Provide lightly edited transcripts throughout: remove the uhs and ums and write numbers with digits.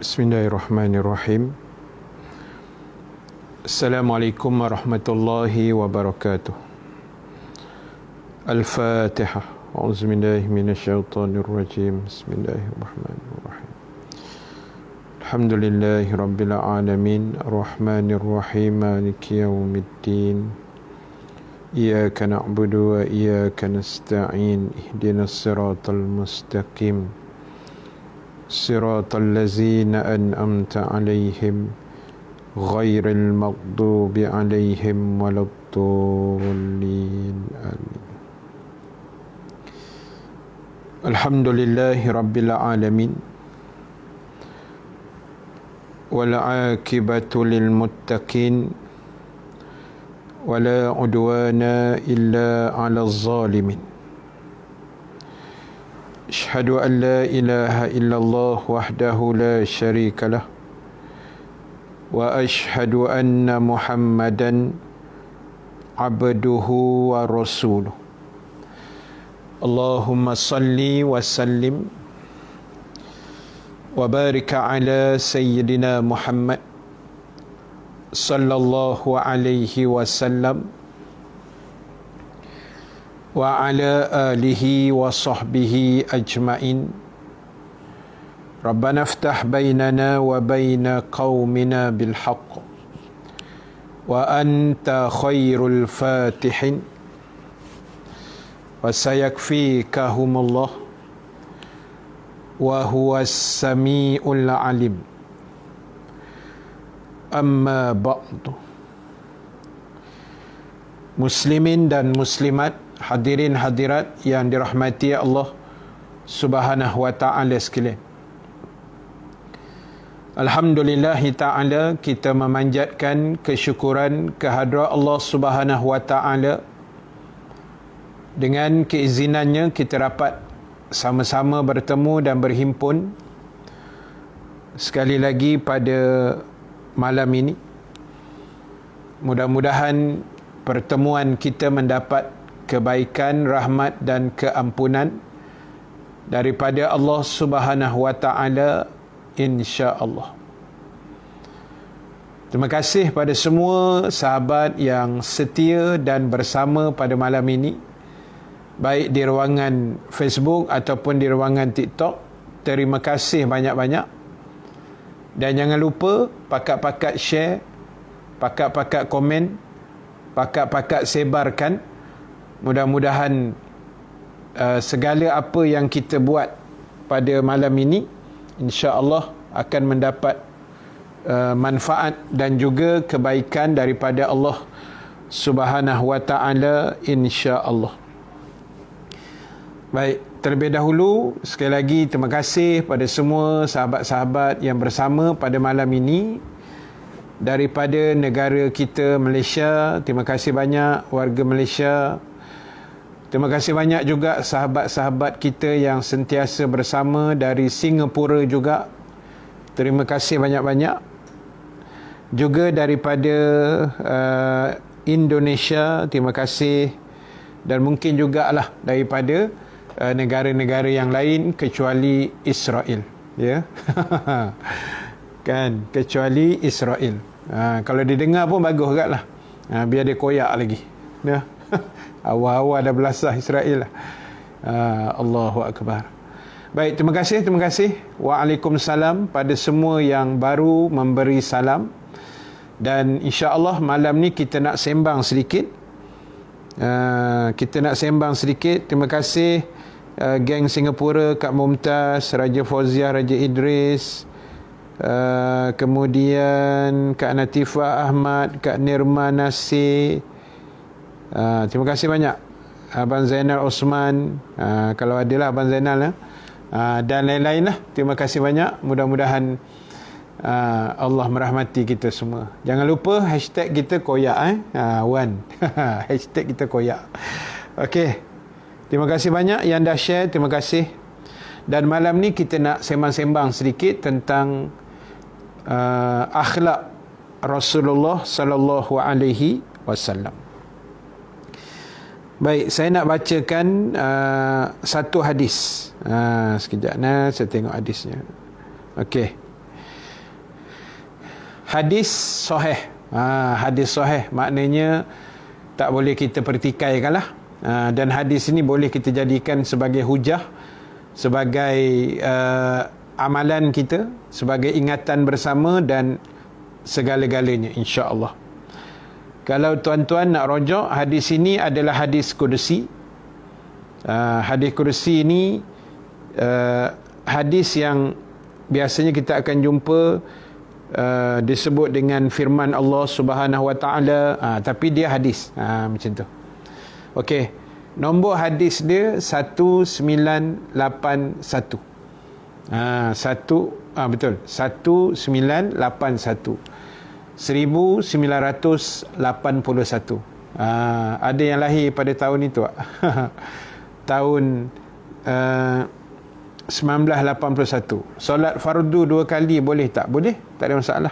Bismillahirrahmanirrahim. Assalamualaikum warahmatullahi wabarakatuh. Al-Fatihah. A'udzubillahi minasyaitonirrajim. Bismillahirrahmanirrahim. Alhamdulillahi rabbil alamin, arrahmanirrahim, maliki yaumiddin. Iyyaka na'budu wa iyyaka nasta'in. Ihdinas siratal mustaqim. Siratal ladzina an'amta 'alaihim ghairil maghdubi 'alaihim waladdallin. Amin. Alhamdulillahi rabbil alamin. Wal 'aqibatu lil muttaqin. Wala 'udwana illa 'alal zalimin. Asyhadu an la ilaha illallah wahdahu la syarika lah. Wa asyhadu anna Muhammadan abduhu wa rasuluh. Allahumma salli wa sallim wa barik ala sayyidina Muhammad sallallahu alaihi wasallam wa ala alihi wa sahbihi ajma'in. Rabbana aftah bainana wa baina qaumina bil haqq wa anta khairul fatihin wa sayakfikahumullah wa huwas samiul alim. Amma ba'du. Muslimin dan muslimat, hadirin hadirat yang dirahmati Allah Subhanahu wa taala sekalian. Alhamdulillah taala, kita memanjatkan kesyukuran kehadrat Allah Subhanahu wa taala. Dengan keizinannya kita dapat sama-sama bertemu dan berhimpun sekali lagi pada malam ini. Mudah-mudahan pertemuan kita mendapat kebaikan, rahmat dan keampunan daripada Allah Subhanahu wa taala, insya-Allah. Terima kasih pada semua sahabat yang setia dan bersama pada malam ini, baik di ruangan Facebook ataupun di ruangan TikTok. Terima kasih banyak-banyak. Dan jangan lupa pakat-pakat share, pakat-pakat komen, pakat-pakat sebarkan. Mudah-mudahan segala apa yang kita buat pada malam ini insya-Allah akan mendapat manfaat dan juga kebaikan daripada Allah Subhanahu wa taala, insya-Allah. Baik, terlebih dahulu sekali lagi terima kasih pada semua sahabat-sahabat yang bersama pada malam ini daripada negara kita Malaysia. Terima kasih banyak warga Malaysia. Terima kasih banyak juga sahabat-sahabat kita yang sentiasa bersama dari Singapura juga. Terima kasih banyak-banyak. Juga daripada Indonesia, terima kasih. Dan mungkin jugalah daripada negara-negara yang lain kecuali Israel. Ya. Kan, kecuali Israel. Kalau didengar pun bagus agaklah. Biar dia koyak lagi. Ya. Awal-awal dah belasah Israel lah. Allahu Akbar. Baik, terima kasih. Waalaikumsalam pada semua yang baru memberi salam. Dan insya-Allah malam ni kita nak sembang sedikit. Terima kasih geng Singapura, Kak Mumtaz, Raja Fauziah, Raja Idris, kemudian Kak Natifah Ahmad, Kak Nirma Nasir. Terima kasih banyak Abang Zainal Osman, kalau adalah Abang Zainal dan lain-lain lah. Terima kasih banyak. Mudah-mudahan Allah merahmati kita semua. Jangan lupa hashtag kita koyak Wan. Hashtag kita koyak. Okey. Terima kasih banyak yang dah share. Terima kasih. Dan malam ni kita nak sembang-sembang sedikit tentang akhlak Rasulullah sallallahu alaihi wasallam. Baik, saya nak bacakan satu hadis. Sekejap saya tengok hadisnya. Okey. hadis sahih. Hadis sahih maknanya tak boleh kita pertikaikan lah. Dan hadis ini boleh kita jadikan sebagai hujah, sebagai amalan kita, sebagai ingatan bersama dan segala-galanya, insya-Allah. Kalau tuan-tuan nak rojak, hadis ini adalah hadis kursi. Hadis kursi ini hadis yang biasanya kita akan jumpa disebut dengan firman Allah Subhanahu Wa Taala, tapi dia hadis, macam tu. Okey, nombor hadis dia 1981. Betul, 1981. 1981. Ada yang lahir pada tahun itu tak? Tahun 1981. Solat fardu 2 kali boleh tak? Boleh, tak ada masalah.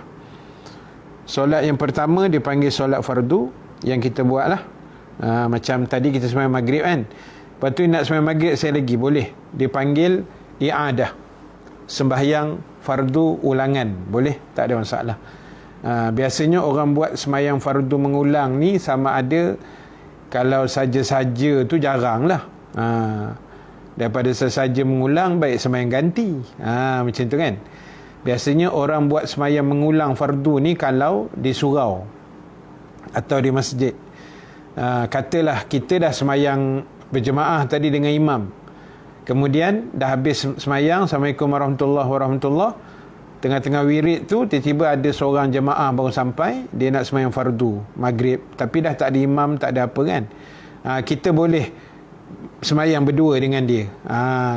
Solat yang pertama dipanggil solat fardu, yang kita buat lah. Macam tadi kita sembahyang maghrib kan, lepas tu nak sembahyang maghrib saya lagi, boleh dipanggil i'adah, sembahyang fardu ulangan, boleh, tak ada masalah. Biasanya orang buat sembahyang fardu mengulang ni sama ada, kalau saja-saja tu jarang lah. Daripada sesaja mengulang, baik sembahyang ganti. Macam tu kan. Biasanya orang buat sembahyang mengulang fardu ni kalau di surau atau di masjid. Katalah kita dah sembahyang berjemaah tadi dengan imam, kemudian dah habis sembahyang, Assalamualaikum warahmatullahi wabarakatuh, tengah-tengah wirid tu tiba-tiba ada seorang jemaah baru sampai, dia nak sembahyang fardu maghrib, tapi dah tak ada imam, tak ada apa kan. Kita boleh sembahyang berdua dengan dia.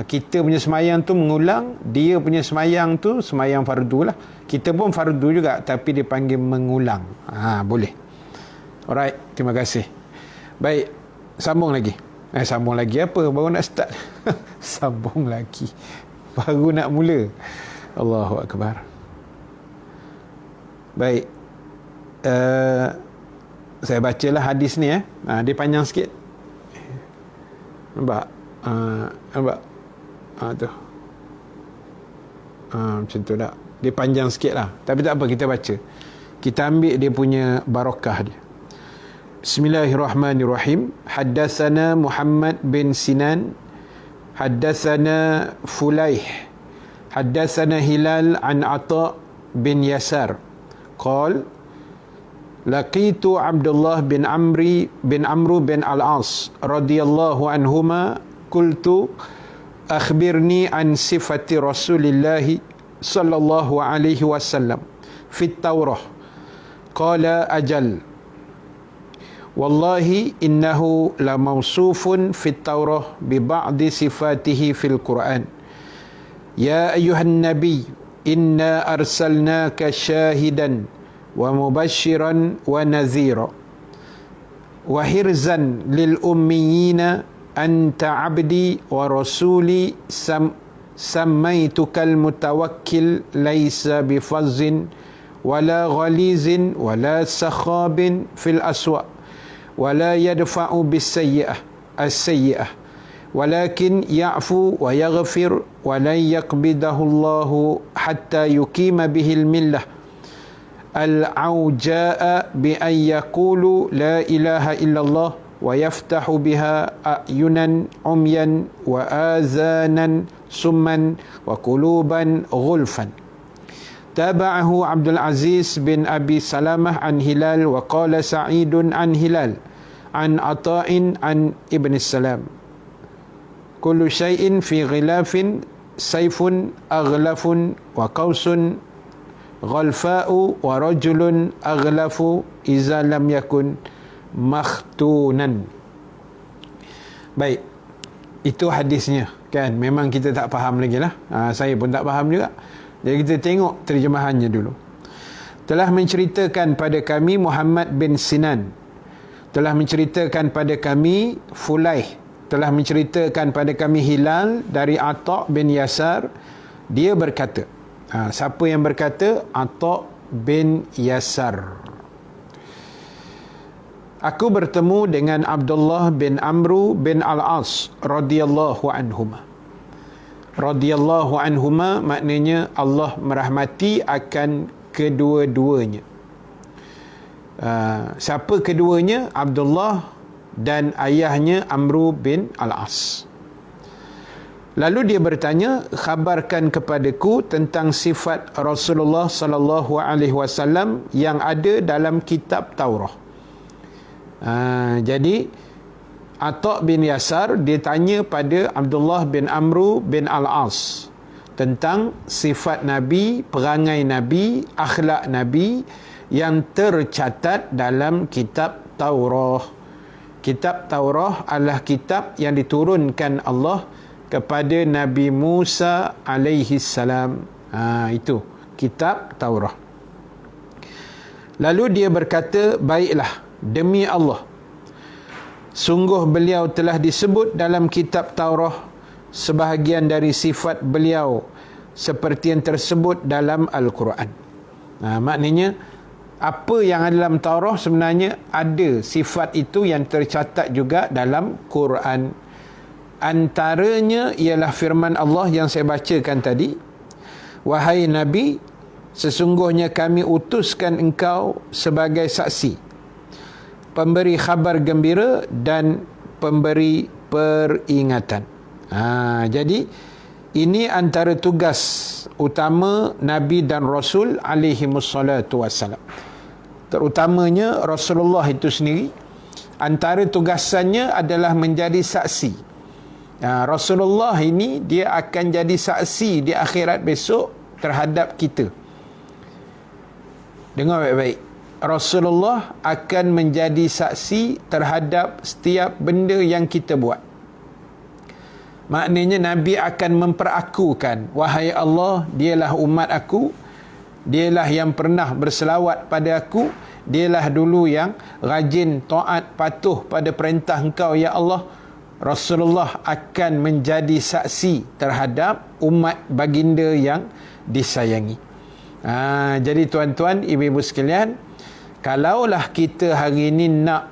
Kita punya sembahyang tu mengulang, dia punya sembahyang tu sembahyang fardu lah. Kita pun fardu juga, tapi dipanggil mengulang. Boleh. Alright, terima kasih. Baik, sambung lagi. Sambung lagi apa? Baru nak start. Sambung lagi. Baru nak mula. Allahu Akbar. Baik. Saya bacalah hadis ni. Dia panjang sikit. Nampak? Nampak? Tu. Macam tu tak? Dia panjang sikit lah. Tapi tak apa, kita baca. Kita ambil dia punya barakah dia. Bismillahirrahmanirrahim. Haddatsana Muhammad bin Sinan, haddatsana Fulaih, haddatsana Hilal an Ata bin Yasar qal laqitu Abdullah bin Amru bin Al-As radhiyallahu anhuma qultu akhbirni an sifati Rasulillah sallallahu alaihi wasallam fi at-Taurah qala ajal wallahi innahu la mawsufun fit Taurah bi ba'di sifatihi fil Quran. Ya ayyuhan nabiy inna arsalnaka syahidan wa mubashiran wa nadhira wa hirzan lil ummiyina anta abdi wa rasuli sammaytukal mutawakkil laysa bifazzin wala ghalizin wala sakhabin fil aswaq ولا يدفع بالسيئة السيئة ولكن يعفو ويغفر ولن يقبضه الله حتى يقيم به الملة العوجاء بأن يقولوا لا إله إلا الله ويفتح بها أعينا عميا وآذانا سما وقلوبا غلفا. تابعه عبد العزيز بن أبي سلامة عن هلال وقال سعيد عن هلال عن عطاء عن ابن السلام كل شيء في غلاف سيف أغلف وقوس غلفاء ورجل أغلف إذا لم يكن مختونا. Baik, itu hadisnya kan. Memang kita tak faham lagi lah. Saya pun tak faham juga. Jadi kita tengok terjemahannya dulu. Telah menceritakan pada kami Muhammad bin Sinan, telah menceritakan pada kami Fulaih, telah menceritakan pada kami Hilal dari Ata bin Yasar. Dia berkata, siapa yang berkata? Ata bin Yasar. Aku bertemu dengan Abdullah bin Amru bin Al-As radhiyallahu anhuma. Radhiyallahu anhuma maknanya Allah merahmati akan kedua-duanya. Siapa keduanya? Abdullah dan ayahnya Amru bin Al-As. Lalu dia bertanya, khabarkan kepadaku tentang sifat Rasulullah sallallahu alaihi wasallam yang ada dalam kitab Taurah. Jadi Atha bin Yasar dia tanya pada Abdullah bin Amru bin Al-As tentang sifat Nabi, perangai Nabi, akhlak Nabi yang tercatat dalam kitab Taurah. Kitab Taurah adalah kitab yang diturunkan Allah kepada Nabi Musa alaihi salam. Itu kitab Taurah. Lalu dia berkata, baiklah, demi Allah, sungguh beliau telah disebut dalam kitab Taurah sebahagian dari sifat beliau seperti yang tersebut dalam Al-Quran. Maknanya apa yang ada dalam Taurah sebenarnya ada sifat itu yang tercatat juga dalam Quran. Antaranya ialah firman Allah yang saya bacakan tadi, wahai Nabi, sesungguhnya kami utuskan engkau sebagai saksi, pemberi khabar gembira dan pemberi peringatan. Jadi ini antara tugas utama Nabi dan Rasul alaihimussalatu wassalam. Terutamanya Rasulullah itu sendiri, antara tugasannya adalah menjadi saksi. Rasulullah ini dia akan jadi saksi di akhirat besok terhadap kita. Dengar baik-baik. Rasulullah akan menjadi saksi terhadap setiap benda yang kita buat. Maknanya Nabi akan memperakukan, wahai Allah, dialah umat aku, dialah yang pernah berselawat pada aku, dialah dulu yang rajin taat patuh pada perintah engkau ya Allah. Rasulullah akan menjadi saksi terhadap umat baginda yang disayangi. Jadi tuan-tuan, ibu-ibu sekalian, kalaulah kita hari ini nak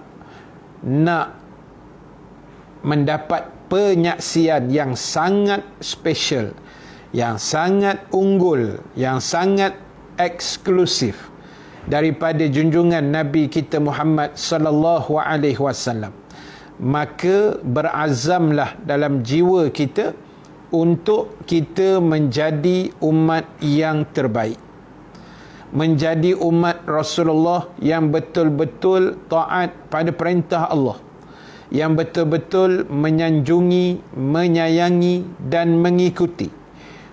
mendapat penyaksian yang sangat special, yang sangat unggul, yang sangat eksklusif daripada junjungan Nabi kita Muhammad sallallahu alaihi wasallam, maka berazamlah dalam jiwa kita untuk kita menjadi umat yang terbaik, menjadi umat Rasulullah yang betul-betul taat pada perintah Allah, yang betul-betul menyanjungi, menyayangi dan mengikuti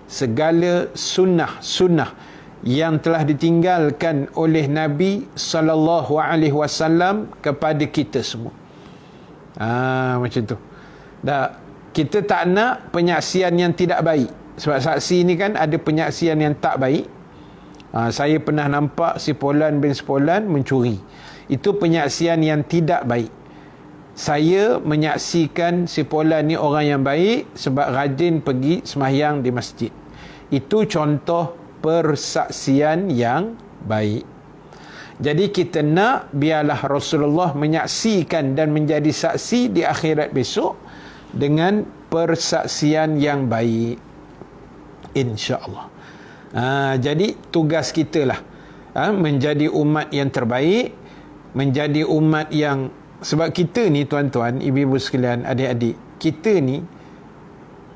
segala sunnah-sunnah yang telah ditinggalkan oleh Nabi sallallahu alaihi wasallam kepada kita semua. Macam tu. Kita tak nak penyaksian yang tidak baik. Sebab saksi ni kan ada penyaksian yang tak baik. Saya pernah nampak si Polan bin Polan mencuri. Itu penyaksian yang tidak baik. Saya menyaksikan si Polan ni orang yang baik sebab rajin pergi sembahyang di masjid. Itu contoh persaksian yang baik. Jadi kita nak biarlah Rasulullah menyaksikan dan menjadi saksi di akhirat besok dengan persaksian yang baik, insya-Allah. Jadi tugas kita lah menjadi umat yang terbaik, menjadi umat yang, sebab kita ni tuan-tuan, ibu-ibu sekalian, adik-adik, kita ni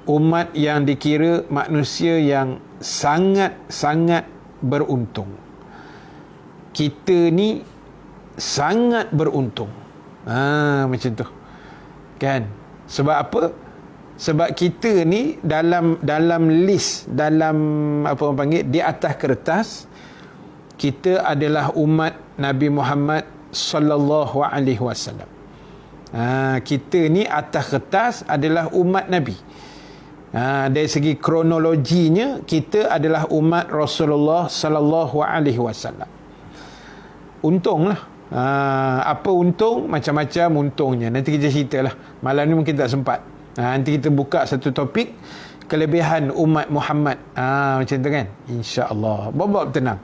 umat yang dikira manusia yang sangat-sangat beruntung. Kita ni sangat beruntung. Macam tu. Kan? Sebab apa? Sebab kita ni dalam list, dalam apa orang panggil, di atas kertas, kita adalah umat Nabi Muhammad sallallahu alaihi wasallam. Kita ni atas kertas adalah umat Nabi. Dari segi kronologinya, kita adalah umat Rasulullah sallallahu alaihi wasallam. Untunglah. Apa untung? Macam-macam untungnya. Nanti kita ceritalah. Malam ni mungkin tak sempat. Nanti kita buka satu topik kelebihan umat Muhammad. Macam tu kan? InsyaAllah. Bab-bab tenang.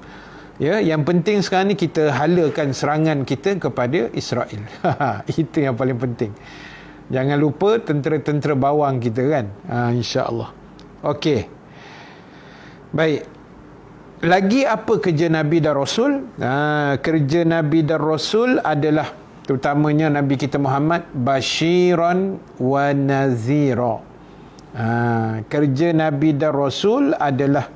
Ya, yang penting sekarang ni kita halakan serangan kita kepada Israel. Itu yang paling penting. Jangan lupa tentera-tentera bawang kita kan. InsyaAllah. Okey. Baik. lagi apa kerja Nabi dan Rasul? Kerja Nabi dan Rasul adalah terutamanya Nabi kita Muhammad basyiran wa nazira. Kerja Nabi dan Rasul adalah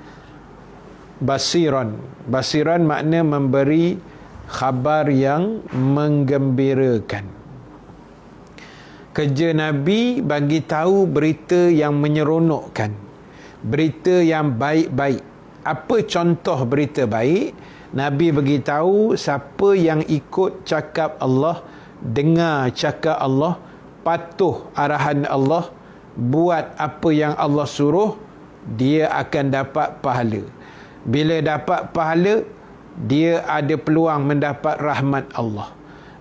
basiran. Basiran makna memberi khabar yang menggembirakan. Kerja Nabi bagi tahu berita yang menyeronokkan, berita yang baik-baik. Apa contoh berita baik? Nabi beritahu siapa yang ikut cakap Allah, dengar cakap Allah, patuh arahan Allah, buat apa yang Allah suruh, dia akan dapat pahala. Bila dapat pahala, dia ada peluang mendapat rahmat Allah.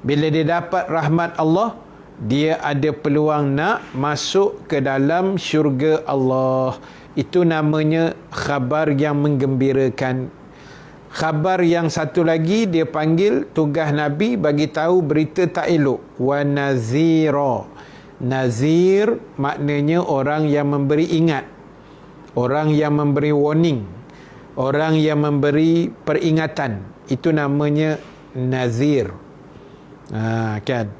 Bila dia dapat rahmat Allah, dia ada peluang nak masuk ke dalam syurga Allah. Itu namanya khabar yang menggembirakan. Khabar yang satu lagi dia panggil tugas Nabi bagi tahu berita tak elok. Wa nazira. Nazir maknanya orang yang memberi ingat, orang yang memberi warning, orang yang memberi peringatan. Itu namanya nazir. Kan?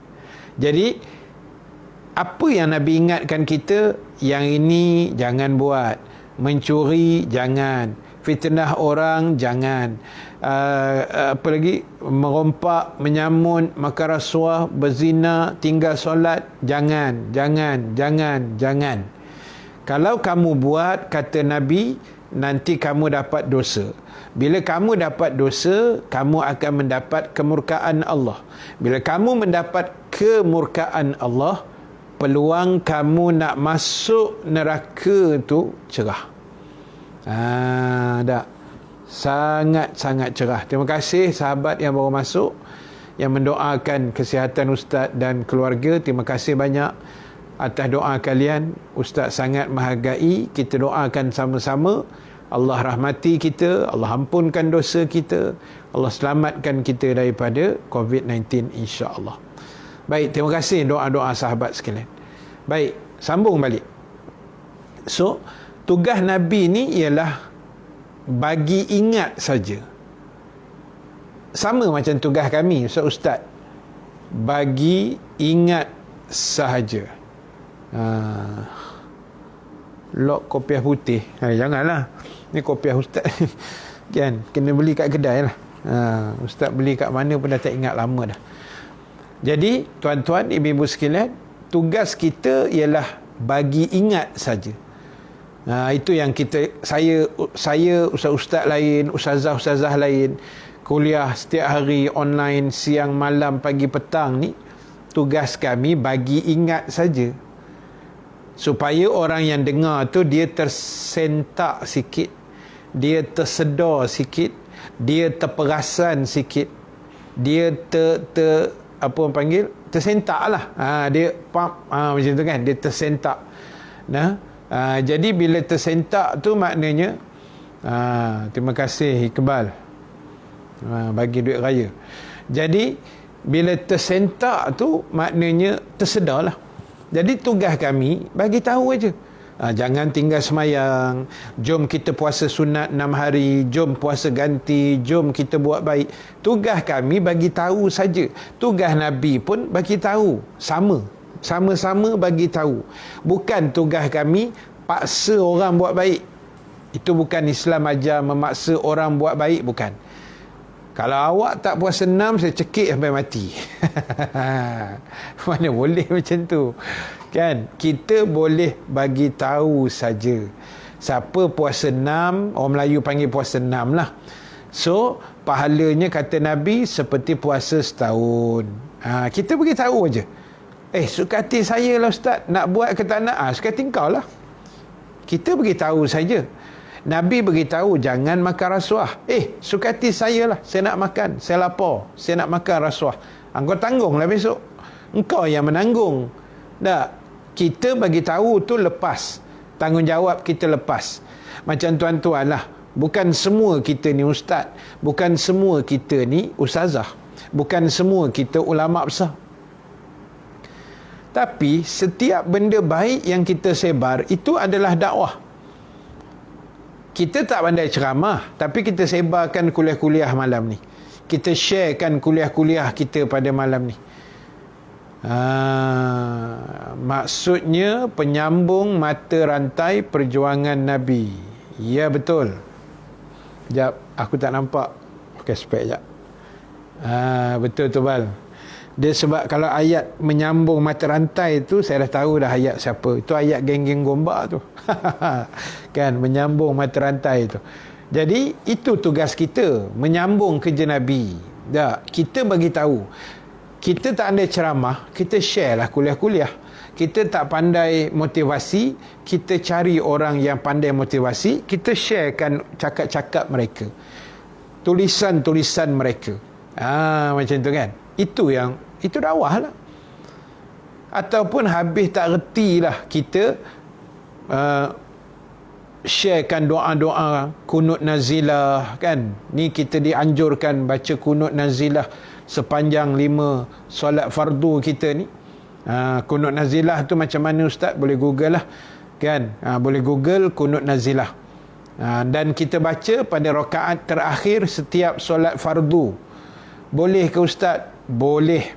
Jadi apa yang Nabi ingatkan kita? Yang ini jangan buat, mencuri jangan, fitnah orang jangan, apa lagi, merompak, menyamun, makan rasuah, berzina, tinggal solat, jangan. Kalau kamu buat, kata Nabi, nanti kamu dapat dosa. Bila kamu dapat dosa, kamu akan mendapat kemurkaan Allah. Bila kamu mendapat kemurkaan Allah, peluang kamu nak masuk neraka tu cerah. Tak? Sangat-sangat cerah. Terima kasih sahabat yang baru masuk, yang mendoakan kesihatan Ustaz dan keluarga. Terima kasih banyak atas doa kalian. Ustaz sangat menghargai. Kita doakan sama-sama. Allah rahmati kita, Allah ampunkan dosa kita, Allah selamatkan kita daripada COVID-19 insya-Allah. Baik, terima kasih doa-doa sahabat sekalian. Baik, sambung balik. So, tugas Nabi ni ialah bagi ingat saja. Sama macam tugas kami, Ustaz. Bagi ingat sahaja. Lok kopiah putih. Janganlah. Ni kopiah Ustaz. Kan? Kena beli kat kedai lah. Ustaz beli kat mana pun dah tak ingat lama dah. Jadi, tuan-tuan, ibu-ibu sekalian, tugas kita ialah bagi ingat saja. Itu yang saya ustaz-ustaz lain, ustazah-ustazah lain, kuliah setiap hari online, siang, malam, pagi, petang ni, tugas kami bagi ingat saja. Supaya orang yang dengar tu dia tersentak sikit, dia tersedar sikit, dia terperasan sikit, dia apa orang panggil, tersentak lah. Dia macam tu kan, dia tersentak. Jadi bila tersentak tu maknanya terima kasih Iqbal bagi duit raya. Jadi bila tersentak tu maknanya tersedar lah. Jadi tugas kami bagi tahu aja. Jangan tinggal semayang, jom kita puasa sunat 6 hari, jom puasa ganti, jom kita buat baik. Tugas kami bagi tahu saja. Tugas Nabi pun bagi tahu, sama-sama bagi tahu. Bukan tugas kami paksa orang buat baik. Itu bukan Islam ajar memaksa orang buat baik, bukan. Kalau awak tak puasa 6, saya cekik sampai mati. Mana boleh macam tu. Kan? Kita boleh bagi tahu saja. Siapa puasa 6, orang Melayu panggil puasa 6 lah. So, pahalanya kata Nabi seperti puasa setahun. Kita bagi tahu aja. Suka hati saya lah Ustaz, nak buat ke tak nak? Suka hati kau lah. Kita bagi tahu saja. Nabi beritahu jangan makan rasuah. Suka hati saya lah, saya nak makan, saya lapar, saya nak makan rasuah. Engkau tanggunglah besok. Engkau yang menanggung. Tak, kita bagi tahu tu lepas. Tanggungjawab kita lepas. Macam tuan-tuan lah, bukan semua kita ni ustaz, bukan semua kita ni ustazah, bukan semua kita ulama besar. Tapi setiap benda baik yang kita sebar itu adalah dakwah. Kita tak pandai ceramah, tapi kita sebarkan kuliah-kuliah malam ni. Kita sharekan kuliah-kuliah kita pada malam ni. Maksudnya penyambung mata rantai perjuangan Nabi. Ya, betul. Sekejap, aku tak nampak. Pakai spek sekejap. Betul tu, Bal. Dia sebab kalau ayat menyambung mata rantai tu, saya dah tahu dah ayat siapa. Itu ayat geng-geng gombak tu. Kan, menyambung mata rantai tu. Jadi, itu tugas kita. Menyambung kerja Nabi. Kita bagi tahu. Kita tak pandai ceramah, kita share lah kuliah-kuliah. Kita tak pandai motivasi, kita cari orang yang pandai motivasi, kita sharekan cakap-cakap mereka. Tulisan-tulisan mereka. Macam tu kan. Itu dakwah lah. Ataupun habis tak reti lah kita sharekan doa-doa kunut nazilah kan. Ni kita dianjurkan baca kunut nazilah sepanjang 5 solat fardu kita ni. Kunut nazilah tu macam mana Ustaz? Boleh google lah kan. Boleh google kunut nazilah. Dan kita baca pada rakaat terakhir setiap solat fardu. Boleh ke Ustaz? Boleh.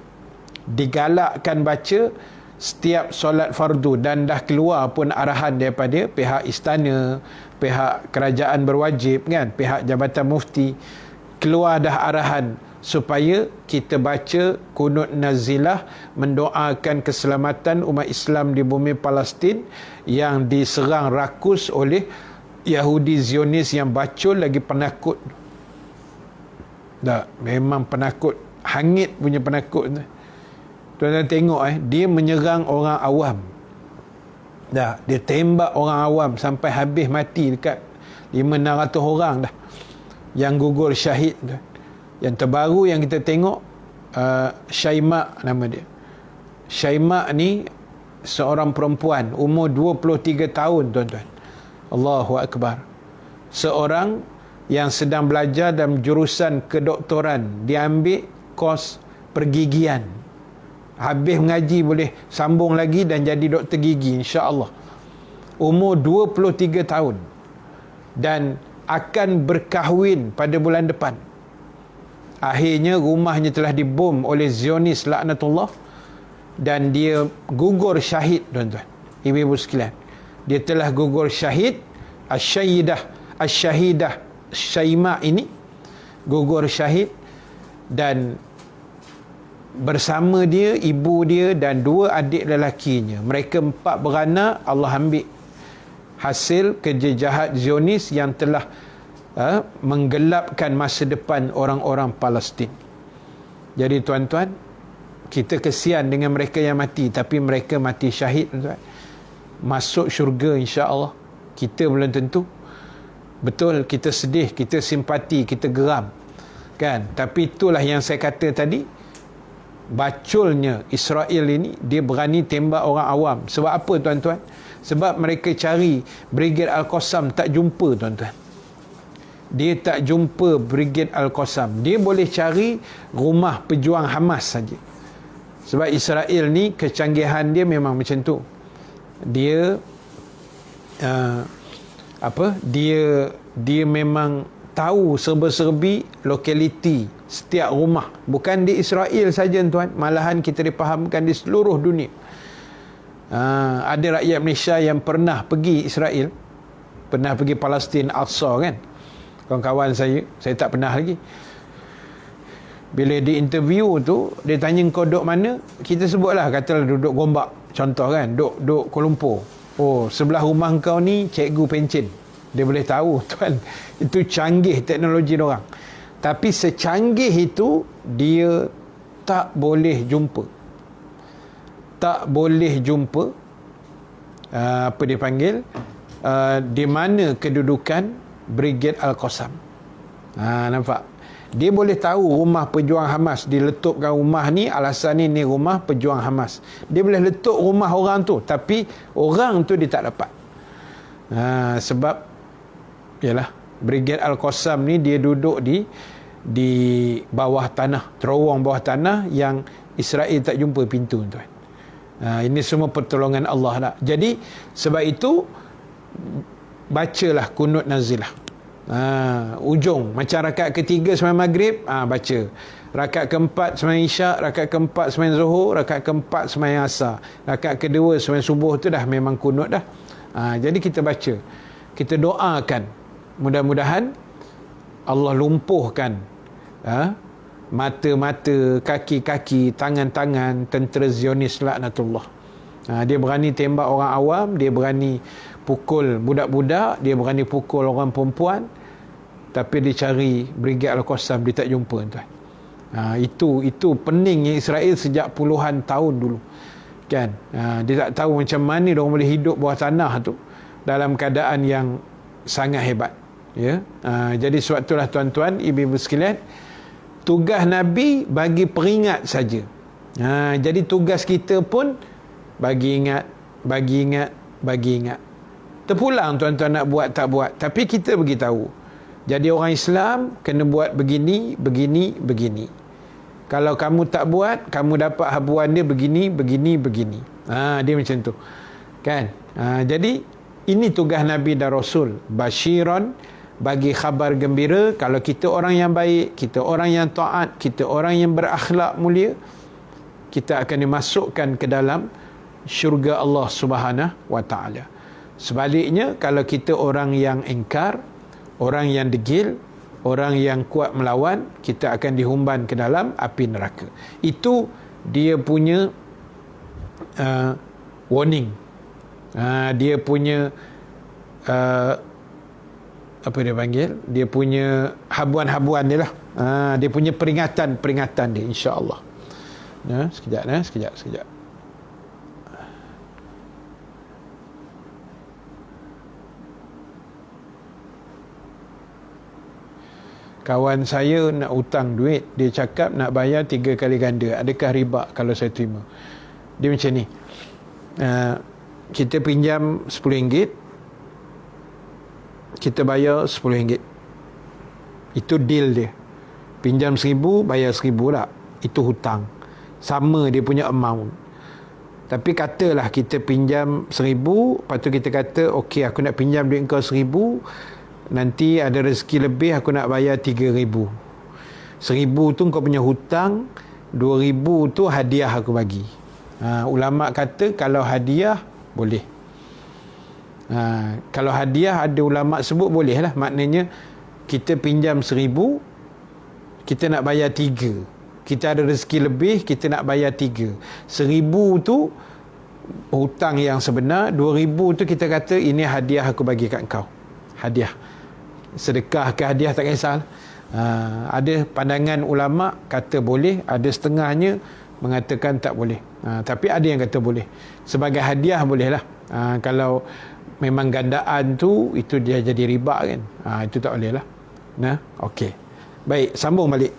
Digalakkan baca setiap solat fardu, dan dah keluar pun arahan daripada pihak istana, pihak kerajaan berwajib kan, pihak Jabatan Mufti, keluar dah arahan supaya kita baca kunut nazilah mendoakan keselamatan umat Islam di bumi Palestin yang diserang rakus oleh Yahudi Zionis yang bacul lagi penakut. Memang penakut, hangit punya penakut. Tuan-tuan tengok dia menyerang orang awam. Dia tembak orang awam sampai habis mati dekat 500-600 orang dah yang gugur syahid. Yang terbaru yang kita tengok, Syaimak nama dia. Syaimak ni seorang perempuan umur 23 tahun, tuan-tuan. Allahu Akbar. Seorang yang sedang belajar dalam jurusan kedoktoran. Dia ambil kos pergigian. Habis mengaji boleh sambung lagi dan jadi doktor gigi, insya-Allah. Umur 23 tahun. Dan akan berkahwin pada bulan depan. Akhirnya rumahnya telah dibom oleh Zionis laknatullah. Dan dia gugur syahid, tuan-tuan. Ibu-ibu sekalian. Dia telah gugur syahid. Asyahidah Syaimak ini gugur syahid, dan bersama dia ibu dia dan 2 adik lelakinya. Mereka 4 beranak. Allah ambil hasil kerja jahat Zionis yang telah menggelapkan masa depan orang-orang Palestin. Jadi tuan-tuan, kita kesian dengan mereka yang mati, tapi mereka mati syahid, tuan-tuan. Masuk syurga insya-Allah. Kita belum tentu. Betul, kita sedih, kita simpati, kita geram kan. Tapi itulah yang saya kata tadi, baculnya Israel ini, dia berani tembak orang awam. Sebab apa, tuan-tuan? Sebab mereka cari Brigade Al-Qassam, tak jumpa, tuan-tuan. Dia tak jumpa Brigade Al-Qassam. Dia boleh cari rumah pejuang Hamas saja. Sebab Israel ni kecanggihan dia memang macam tu. Dia dia memang tahu serba-serbi lokaliti setiap rumah. Bukan di Israel saja, tuan, malahan kita dipahamkan di seluruh dunia. Ada rakyat Malaysia yang pernah pergi Israel, pernah pergi Palestin, Al-Aqsa kan. Kawan-kawan saya tak pernah lagi. Bila di interview tu, dia tanya kau duduk mana, kita sebutlah, katalah duduk Gombak contoh kan, duduk Kuala Lumpur. Oh, sebelah rumah kau ni cikgu pencen. Dia boleh tahu, tuan. Itu canggih teknologi diorang. Tapi secanggih itu, dia tak boleh jumpa. Tak boleh jumpa apa dia panggil, di mana kedudukan Brigade Al-Qassam. Nampak? Dia boleh tahu rumah pejuang Hamas. Diletupkan rumah ni, alasan ni rumah pejuang Hamas. Dia boleh letup rumah orang tu, tapi orang tu dia tak dapat. Sebab yalah, Brigade Al-Qassam ni dia duduk di bawah tanah, terowong bawah tanah yang Israel tak jumpa pintu, tuan. Ini semua pertolongan Allah lah. Jadi sebab itu bacalah kunut nazilah. Ujung macam rakaat ketiga sembahyang maghrib, baca. Rakaat keempat sembahyang isyak, rakaat keempat sembahyang zuhur, rakaat keempat sembahyang asar, rakaat kedua sembahyang subuh tu dah memang kunut dah. Jadi kita baca, kita doakan, mudah-mudahan Allah lumpuhkan mata-mata, kaki-kaki, tangan-tangan tentera Zionis laknatullah. Dia berani tembak orang awam, dia berani pukul budak-budak, dia berani pukul orang perempuan, tapi dia cari Brigade Al-Qassam, dia tak jumpa tuan. Itu peningnya Israel sejak puluhan tahun dulu, kan. Dia tak tahu macam mana dia orang boleh hidup bawah tanah tu dalam keadaan yang sangat hebat, ya. Jadi sebab itulah tuan-tuan, ibu-ibu sekalian, tugas Nabi bagi peringat saja. Jadi tugas kita pun bagi ingat, bagi ingat, bagi ingat. Terpulang tuan-tuan nak buat tak buat, tapi kita beritahu. Jadi orang Islam kena buat begini, begini, begini. Kalau kamu tak buat, kamu dapat habuan dia begini, begini, begini. Dia macam tu, kan. Jadi ini tugas Nabi dan Rasul, basyiran, bagi khabar gembira. Kalau kita orang yang baik, kita orang yang taat, kita orang yang berakhlak mulia, kita akan dimasukkan ke dalam syurga Allah Subhanahu wa taala. Sebaliknya, kalau kita orang yang ingkar, orang yang degil, orang yang kuat melawan, kita akan dihumban ke dalam api neraka. Itu dia punya warning. Dia punya apa dia panggil? Dia punya habuan-habuan dia lah. Dia punya peringatan dia, insya-Allah. Sekejap. Kawan saya nak hutang duit, dia cakap nak bayar 3 kali ganda. Adakah riba kalau saya terima? Dia macam ni, kita pinjam RM10, kita bayar RM10. Itu deal dia. Pinjam RM1,000, bayar RM1,000 lah. Itu hutang. Sama dia punya amount. Tapi katalah kita pinjam RM1,000, lepas tu kita kata, okey, aku nak pinjam duit kau RM1,000, nanti ada rezeki lebih, aku nak bayar RM3,000. RM1,000 tu kau punya hutang, RM2,000 tu hadiah aku bagi. Ulama kata kalau hadiah boleh. Kalau hadiah ada ulama sebut boleh lah. Maknanya kita pinjam RM1,000, kita nak bayar 3. Kita ada rezeki lebih, kita nak bayar 3. RM1,000 tu hutang yang sebenar, RM2,000 tu kita kata ini hadiah aku bagi kat kau. Hadiah. Sedekah ke hadiah tak kisah. Ada pandangan ulama kata boleh, ada setengahnya mengatakan tak boleh. Tapi ada yang kata boleh. Sebagai hadiah boleh lah. Kalau memang gandaan tu, itu dia jadi riba kan. Itu tak boleh lah. Okey. Baik, sambung balik.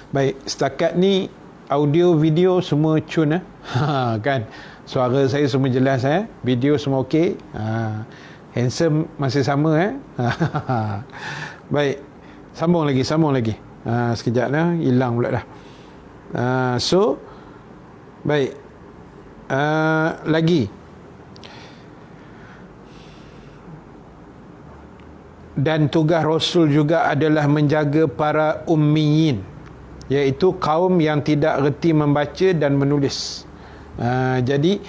Baik, setakat ni audio video semua cun kan. Suara saya semua jelas video semua okey. Handsome masih sama Baik, sambung lagi. Sekejap hilang pula dah. So baik, lagi, dan tugas Rasul juga adalah menjaga para ummiyin, iaitu kaum yang tidak reti membaca dan menulis. Jadi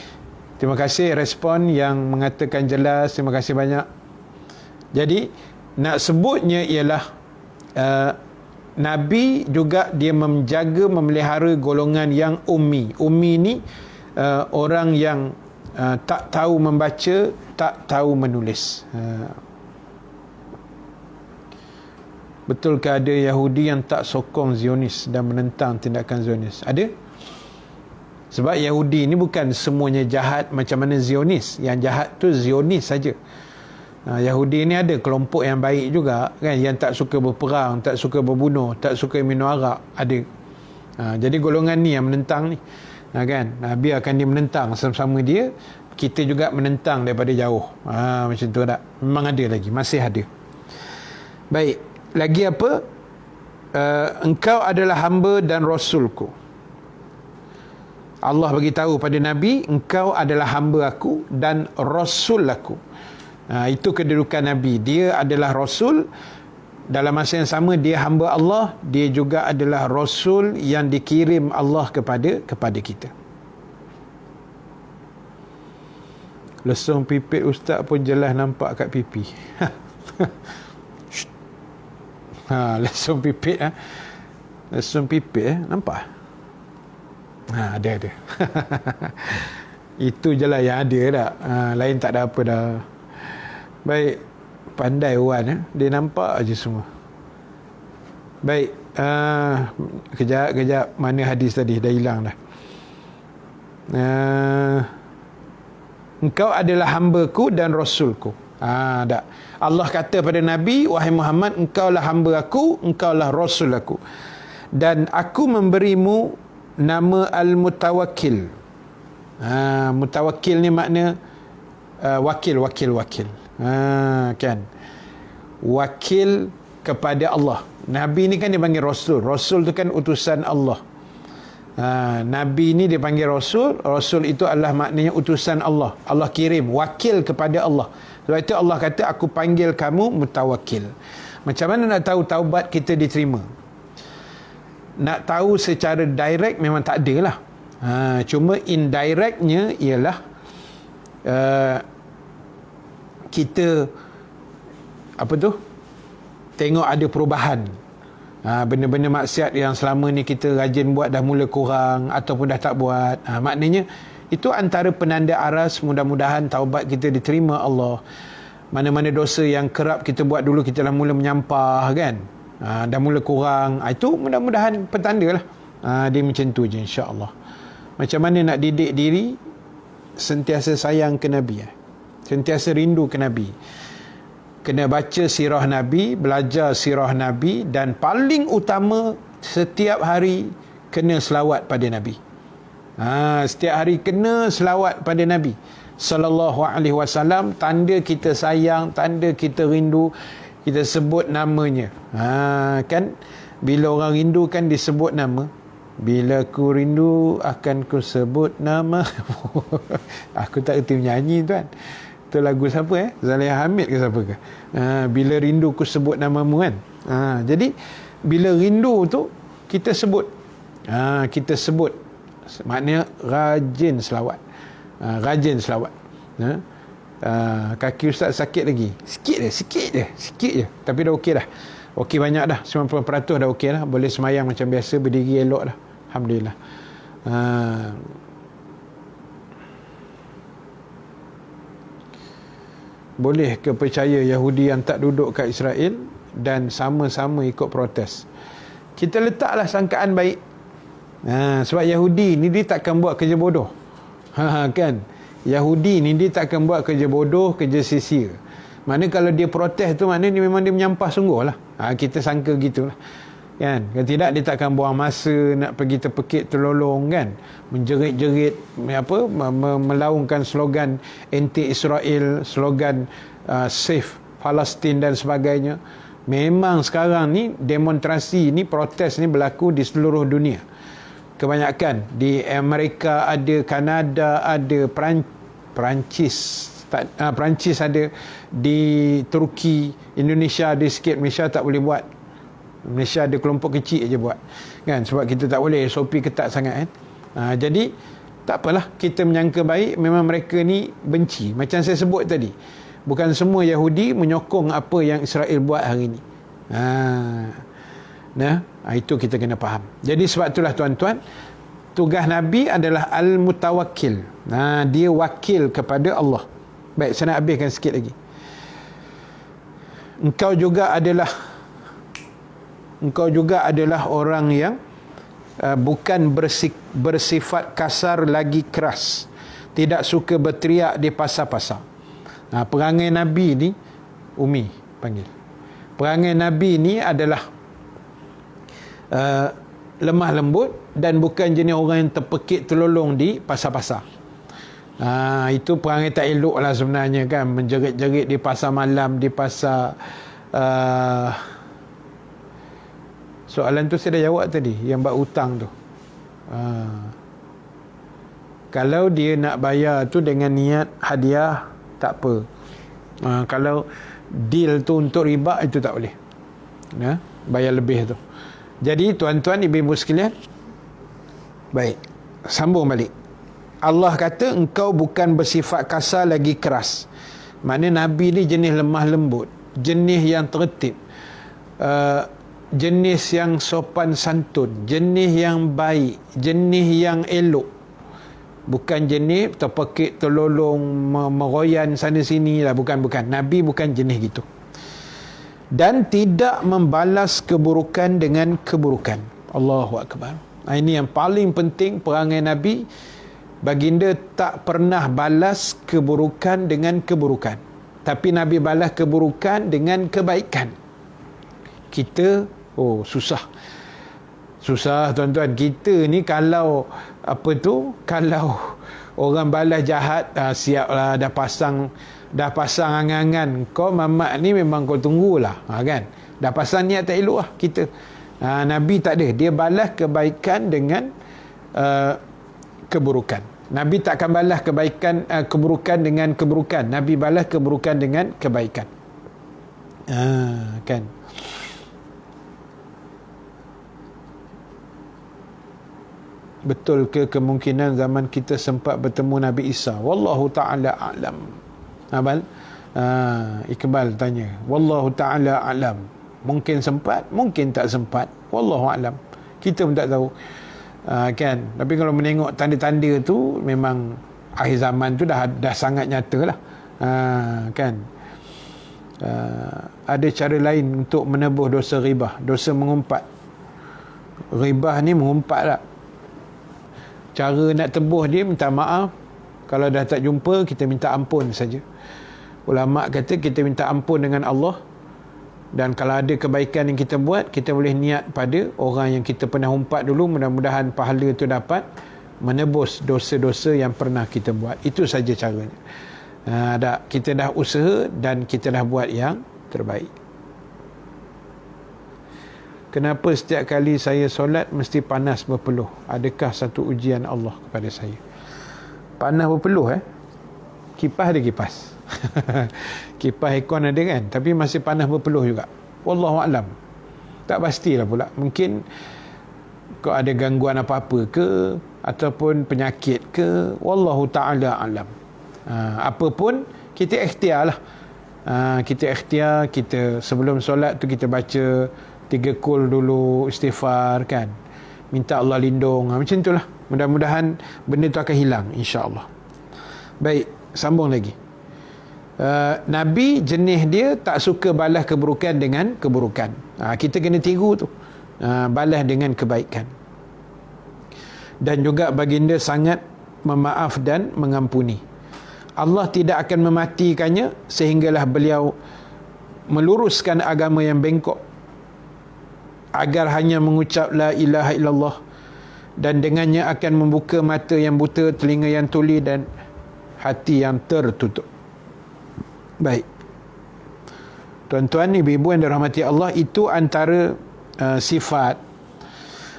terima kasih respon yang mengatakan jelas, terima kasih banyak. Jadi nak sebutnya ialah Nabi juga dia menjaga, memelihara golongan yang ummi. Ummi ni orang yang tak tahu membaca, tak tahu menulis. Betulkah ada Yahudi yang tak sokong Zionis dan menentang tindakan Zionis? Ada. Sebab Yahudi ni bukan semuanya jahat macam mana Zionis. Yang jahat tu Zionis saja. Yahudi ni ada kelompok yang baik juga kan, yang tak suka berperang, tak suka berbunuh, tak suka minum arak, ada. Jadi golongan ni yang menentang ni, kan, biarkan dia menentang sama-sama dia, kita juga menentang daripada jauh. Macam tu tak? Memang ada lagi, masih ada. Baik, lagi apa? Engkau adalah hamba dan rasulku. Allah bagi tahu pada Nabi, engkau adalah hamba aku dan rasul aku. Itu kedudukan Nabi. Dia adalah rasul, dalam masa yang sama dia hamba Allah, dia juga adalah rasul yang dikirim Allah kepada kita. Lesung pipit ustaz pun jelas nampak kat pipi. Lesung pipit lesung pipit nampak? Ada. Itu je lah yang ada tak. Lain tak ada apa dah. Baik, pandai Wan dia nampak aje semua. Baik, kejap mana hadis tadi dah hilang dah. Engkau adalah hamba-Ku dan rasulku. Tak. Allah kata pada Nabi, wahai Muhammad, engkaulah hamba aku, engkaulah rasul aku. Dan aku memberimu nama Al-Mutawakkil. Mutawakkil ni makna wakil. Kan? Wakil kepada Allah. Nabi ni kan dipanggil rasul. Rasul tu kan utusan Allah. Nabi ni dipanggil rasul. Rasul itu adalah maknanya utusan Allah. Allah kirim, wakil kepada Allah. Sebab itu Allah kata, aku panggil kamu mutawakkil. Macam mana nak tahu taubat kita diterima? Nak tahu secara direct memang tak ada lah. Cuma indirectnya ialah kita tengok ada perubahan. Benda-benda maksiat yang selama ni kita rajin buat dah mula kurang ataupun dah tak buat. Maknanya itu antara penanda aras mudah-mudahan taubat kita diterima Allah. Mana-mana dosa yang kerap kita buat dulu kita dah mula menyampah kan. Dah mula kurang. Itu mudah-mudahan petanda lah. Dia macam tu je insya-Allah. Macam mana nak didik diri sentiasa sayang ke Nabi, sentiasa rindu ke Nabi. Kena baca sirah Nabi, belajar sirah Nabi, dan paling utama setiap hari kena selawat pada Nabi. Setiap hari kena selawat pada Nabi sallallahu alaihi wasallam. Tanda kita sayang, tanda kita rindu, kita sebut namanya. Kan bila orang rindu kan disebut nama. Bila ku rindu akan ku sebut nama. Aku tak erti menyanyi tuan. Itu lagu siapa Zaliha Hamid ke siapa ke? Bila rindu ku sebut namamu kan. Jadi bila rindu tu kita sebut. Kita sebut. Maknanya rajin selawat. Rajin selawat. Kaki ustaz sakit lagi. Sikit je. Tapi dah okey dah. Okey banyak dah. 90% dah okey dah. Boleh semayang macam biasa, berdiri elok dah. Alhamdulillah. Boleh ke percaya Yahudi yang tak duduk kat Israel dan sama-sama ikut protes? Kita letaklah sangkaan baik. Sebab Yahudi ni dia takkan buat kerja bodoh. Kan? Yahudi ni dia takkan buat kerja bodoh, kerja sia-sia. Mana kalau dia protes tu maknanya memang dia menyampah sungguh lah. Kita sangka gitulah. Kan? Kalau tidak dia takkan buang masa nak pergi terpekik terlolong kan. Menjerit-jerit melaungkan slogan anti-Israel, slogan save Palestin dan sebagainya. Memang sekarang ni demonstrasi ni, protes ni berlaku di seluruh dunia. Kebanyakan di Amerika ada, Kanada ada, Perancis ada, di Turki, Indonesia ada sikit, Malaysia tak boleh buat. Malaysia ada kelompok kecil aja buat. Kan? Sebab kita tak boleh, SOP ketat sangat kan. Jadi tak apalah, kita menyangka baik. Memang mereka ni benci. Macam saya sebut tadi, bukan semua Yahudi menyokong apa yang Israel buat hari ni. Itu kita kena faham. Jadi sebab itulah tuan-tuan, tugas Nabi adalah Al-Mutawakkil. Dia wakil kepada Allah. Baik, saya nak habiskan sikit lagi. Engkau juga adalah orang yang bukan bersifat kasar lagi keras, tidak suka berteriak di pasar-pasar. Perangai Nabi ni, Umi panggil, perangai Nabi ni adalah lemah lembut dan bukan jenis orang yang terpekik terlolong di pasar-pasar. Itu perangai tak elok lah sebenarnya kan, menjerit-jerit di pasar malam, di pasar. Soalan tu saya dah jawab tadi, yang bab hutang tu. Kalau dia nak bayar tu dengan niat hadiah, tak apa. Kalau deal tu untuk riba, itu tak boleh. Bayar lebih tu. Jadi tuan-tuan, ibu-ibu sekalian, baik, sambung balik. Allah kata engkau bukan bersifat kasar lagi keras. Maknanya Nabi ni jenis lemah lembut, jenis yang tertib, jenis yang sopan santun, jenis yang baik, jenis yang elok. Bukan jenis terpekik, terlolong, meroyan sana sini lah. Bukan. Nabi bukan jenis gitu. Dan tidak membalas keburukan dengan keburukan. Allahu Akbar. Ini yang paling penting perangai Nabi. Baginda tak pernah balas keburukan dengan keburukan. Tapi Nabi balas keburukan dengan kebaikan. Kita, susah tuan-tuan. Kita ni kalau kalau orang balas jahat, siaplah, dah pasang angan-angan. Kau mamat ni memang kau tunggulah, kan? Dah pasang niat tak elok lah kita. Nabi tak ada. Dia balas kebaikan dengan keburukan. Nabi takkan balas keburukan dengan keburukan. Nabi balas keburukan dengan kebaikan. Kan? Betul ke kemungkinan zaman kita sempat bertemu Nabi Isa? Wallahu ta'ala a'lam. Abang Iqbal tanya. Wallahu ta'ala a'lam. Mungkin sempat, mungkin tak sempat. Wallahu a'lam. Kita pun tak tahu. Kan? Tapi kalau menengok tanda-tanda tu, memang akhir zaman tu dah sangat nyata lah. Kan? Ada cara lain untuk menebus dosa ribah, dosa mengumpat. Ribah ni mengumpat tak? Cara nak tebus dia, minta maaf. Kalau dah tak jumpa, kita minta ampun saja. Ulama kata kita minta ampun dengan Allah. Dan kalau ada kebaikan yang kita buat, kita boleh niat pada orang yang kita pernah umpat dulu. Mudah-mudahan pahala itu dapat menebus dosa-dosa yang pernah kita buat. Itu saja caranya. Kita dah usaha dan kita dah buat yang terbaik. Kenapa setiap kali saya solat mesti panas berpeluh? Adakah satu ujian Allah kepada saya? Panas berpeluh Kipas ada kipas. Kipas aircon ada kan? Tapi masih panas berpeluh juga. Wallahualam. Tak pastilah pula. Mungkin kau ada gangguan apa-apa ke, ataupun penyakit ke. Wallahu ta'ala alam. Apa pun kita ikhtiar lah. Kita ikhtiar, kita sebelum solat tu kita baca 3 kul dulu, istighfar kan, minta Allah lindung, macam itulah. Mudah-mudahan benda tu akan hilang, insya-Allah. Baik, sambung lagi. Nabi jenis dia tak suka balas keburukan dengan keburukan. Kita kena tiru tu, balas dengan kebaikan. Dan juga baginda sangat memaaf dan mengampuni. Allah tidak akan mematikannya sehinggalah beliau meluruskan agama yang bengkok, agar hanya mengucap la ilaha illallah, dan dengannya akan membuka mata yang buta, telinga yang tuli, dan hati yang tertutup. Baik, tuan-tuan, ibu-ibu yang dirahmati Allah, itu antara sifat,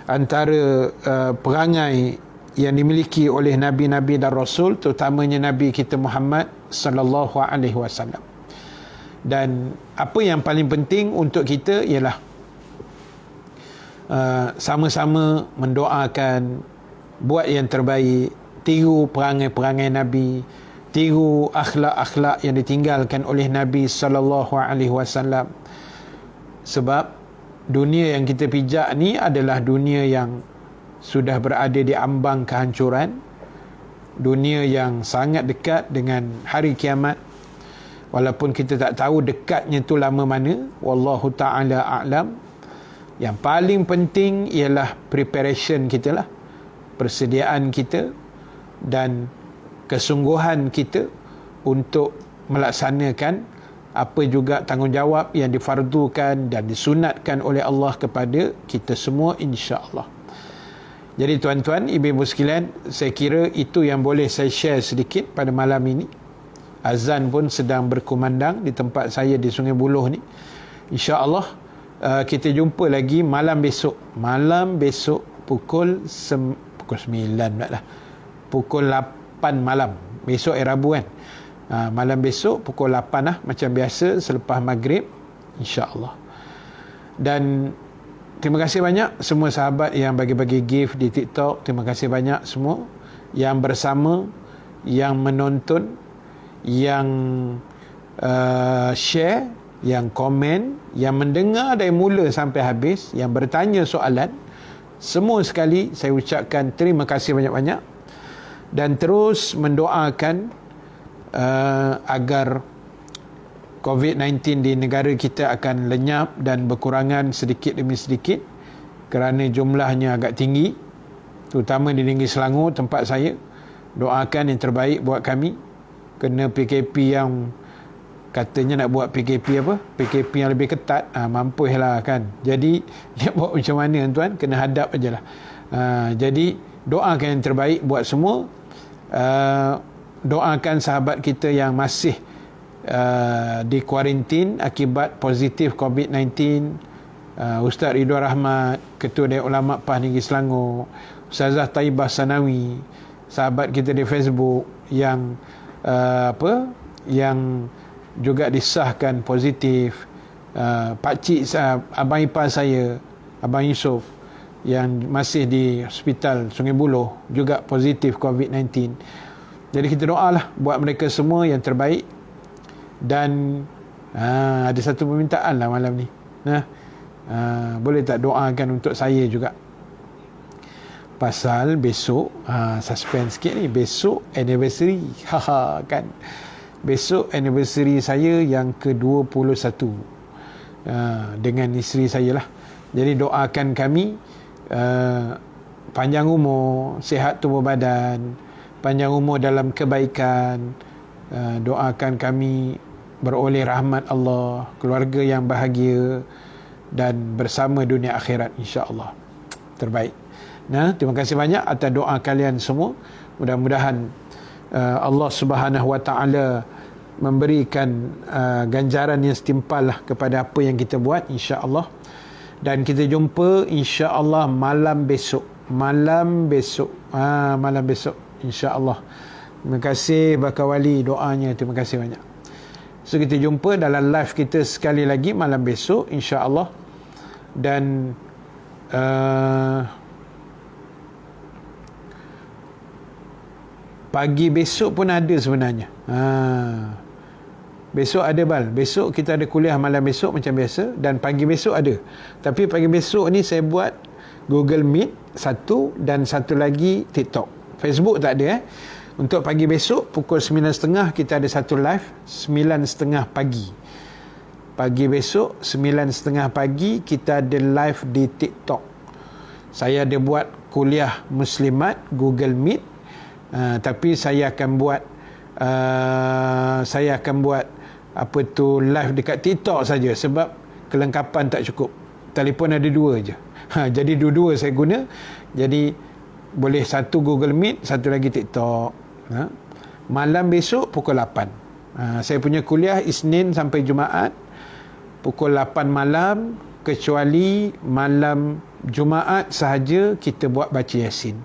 antara perangai yang dimiliki oleh Nabi-Nabi dan Rasul, terutamanya Nabi kita Muhammad sallallahu alaihi wasallam. Dan apa yang paling penting untuk kita ialah sama-sama mendoakan, buat yang terbaik, tiru perangai-perangai Nabi, tiru akhlak-akhlak yang ditinggalkan oleh Nabi sallallahu alaihi wasallam. Sebab dunia yang kita pijak ni adalah dunia yang sudah berada di ambang kehancuran, dunia yang sangat dekat dengan hari kiamat. Walaupun kita tak tahu dekatnya tu lama mana, wallahu ta'ala a'lam. Yang paling penting ialah preparation kita lah, persediaan kita dan kesungguhan kita untuk melaksanakan apa juga tanggungjawab yang difardukan dan disunatkan oleh Allah kepada kita semua, insya-Allah. Jadi tuan-tuan, ibu-ibu sekalian, saya kira itu yang boleh saya share sedikit pada malam ini. Azan pun sedang berkumandang di tempat saya di Sungai Buloh ni. Insya-Allah kita jumpa lagi malam besok. Malam besok pukul 9 pula lah. pukul 8 malam. Besok Rabu kan. Malam besok pukul 8 lah, macam biasa selepas maghrib, insya-Allah. Dan terima kasih banyak semua sahabat yang bagi-bagi gift di TikTok. Terima kasih banyak semua yang bersama, yang menonton, yang share, yang komen, yang mendengar dari mula sampai habis, yang bertanya soalan. Semua sekali saya ucapkan terima kasih banyak-banyak, dan terus mendoakan agar COVID-19 di negara kita akan lenyap dan berkurangan sedikit demi sedikit, kerana jumlahnya agak tinggi, terutama di Negeri Selangor tempat saya. Doakan yang terbaik buat kami. Kena PKP yang katanya nak buat PKP PKP yang lebih ketat, mampuslah kan. Jadi dia buat macam mana tuan, kena hadap ajalah. Jadi doakan yang terbaik buat semua. Doakan sahabat kita yang masih di kuarantin akibat positif COVID-19, Ustaz Ridwan Rahmat, Ketua Dewan Ulama PAH Negeri Selangor, Ustazah Taibah Sanawi, sahabat kita di Facebook yang yang juga disahkan positif, pakcik abang ipar saya, Abang Yusof, yang masih di hospital Sungai Buloh juga positif COVID-19. Jadi kita doalah buat mereka semua yang terbaik. Dan ada satu permintaan lah malam ni, boleh tak doakan untuk saya juga, pasal besok suspense sikit ni, besok anniversary kan, besok anniversary saya yang ke-21 dengan isteri saya lah. Jadi doakan kami panjang umur, sihat tubuh badan, panjang umur dalam kebaikan. Doakan kami beroleh rahmat Allah, keluarga yang bahagia, dan bersama dunia akhirat insya-Allah. Terbaik. Terima kasih banyak atas doa kalian semua. Mudah-mudahan Allah Subhanahu Wa Taala memberikan ganjaran yang setimpal lah kepada apa yang kita buat insya-Allah. Dan kita jumpa insya-Allah malam besok. Malam besok insya-Allah. Terima kasih Bakar Wali doanya, terima kasih banyak. So kita jumpa dalam live kita sekali lagi malam besok insya-Allah. Dan pagi besok pun ada sebenarnya. Besok ada besok kita ada kuliah malam besok macam biasa, dan pagi besok ada. Tapi pagi besok ni saya buat Google Meet satu, dan satu lagi TikTok. Facebook tak ada. Untuk pagi besok pukul 9.30 kita ada satu live 9.30 pagi. Pagi besok 9.30 pagi kita ada live di TikTok. Saya ada buat kuliah muslimat Google Meet, tapi saya akan buat live dekat TikTok saja, sebab kelengkapan tak cukup. Telefon ada 2 je. Jadi dua-dua saya guna. Jadi boleh satu Google Meet, satu lagi TikTok. Malam besok pukul 8. Saya punya kuliah Isnin sampai Jumaat pukul 8 malam, kecuali malam Jumaat sahaja kita buat baca Yasin.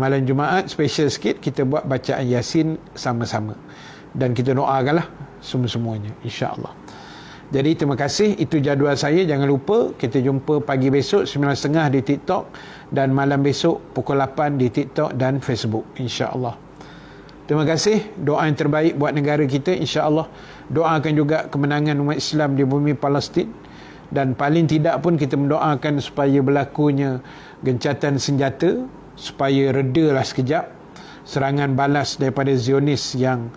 Malam Jumaat special sikit, kita buat bacaan Yasin sama-sama, dan kita doakanlah semua-semuanya insya-Allah. Jadi terima kasih, itu jadual saya. Jangan lupa kita jumpa pagi besok 9.30 di TikTok, dan malam besok pukul 8 di TikTok dan Facebook insya-Allah. Terima kasih. Doa yang terbaik buat negara kita insya-Allah. Doakan juga kemenangan umat Islam di bumi Palestin, dan paling tidak pun kita mendoakan supaya berlakunya gencatan senjata, supaya redalah sekejap serangan balas daripada Zionis yang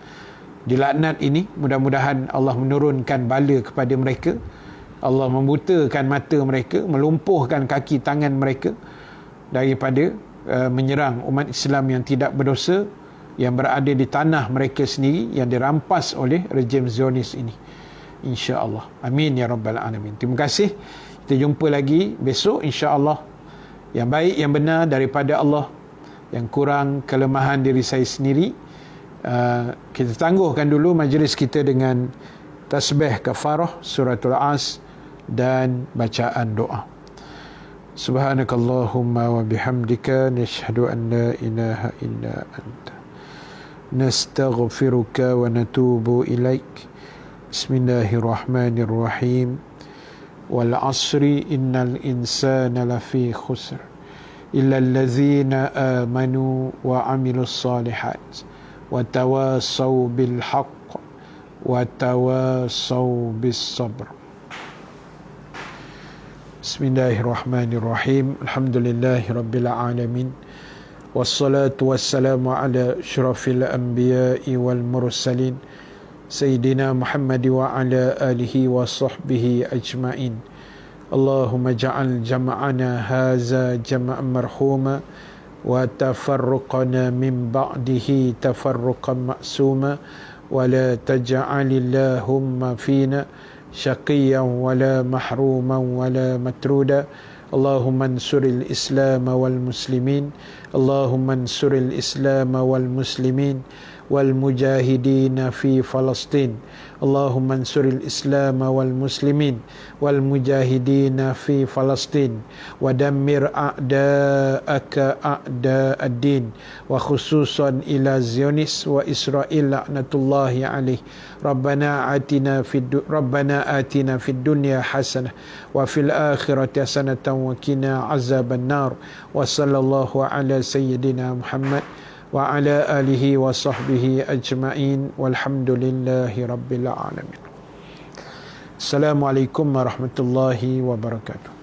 dilaknat ini. Mudah-mudahan Allah menurunkan bala kepada mereka. Allah membutakan mata mereka, melumpuhkan kaki tangan mereka daripada menyerang umat Islam yang tidak berdosa, yang berada di tanah mereka sendiri, yang dirampas oleh rejim Zionis ini insya-Allah. Amin ya rabbal alamin. Terima kasih. Kita jumpa lagi besok insya-Allah. Yang baik, yang benar daripada Allah, yang kurang kelemahan diri saya sendiri. Kita tangguhkan dulu majlis kita dengan tasbih kafarah, suratul As, dan bacaan doa. Subhanakallahumma wa bihamdika nashhadu an la ilaha illa anta nastaghfiruka wa natubu ilaik. Bismillahirrahmanirrahim. Wal asri innal insana lafi khusr illa allazina amanu wa amilus salihat wa tawasaw bil haqq wa tawasaw bis sabr. Bismillahirrahmanirrahim. Alhamdulillahi rabbil alamin. Wassalatu wassalamu ala asyrafil anbiya'i wal mursalin Sayyidina Muhammad wa ala alihi wa sahbihi ajma'in. Allahumma ja'al jama'ana haza jama'an marhuma wa tafarruqana min ba'dihi tafarruqan ma'suma wa la taj'alillahumma fina syaqiyan wa la mahruman wa la matruda. Allahumma ansuril Islam wal muslimin. Allahumma ansuril Islam wal muslimin wal mujahidin fi Palestin. Allahumma ansuril Islam wal muslimin wal mujahidin fi Palestin wa dammir a'da'aka a'da'ad-din wa khususan ila Zionis wa Israel la'natullahi alaih. Rabbana atina fid dunya hasanah wa fil akhirati hasanatan wa qina azaban nar. Wa sallallahu ala sayyidina Muhammad wa ala alihi wa sahbihi ajma'in walhamdulillahi rabbil alamin. Assalamualaikum warahmatullahi wabarakatuh.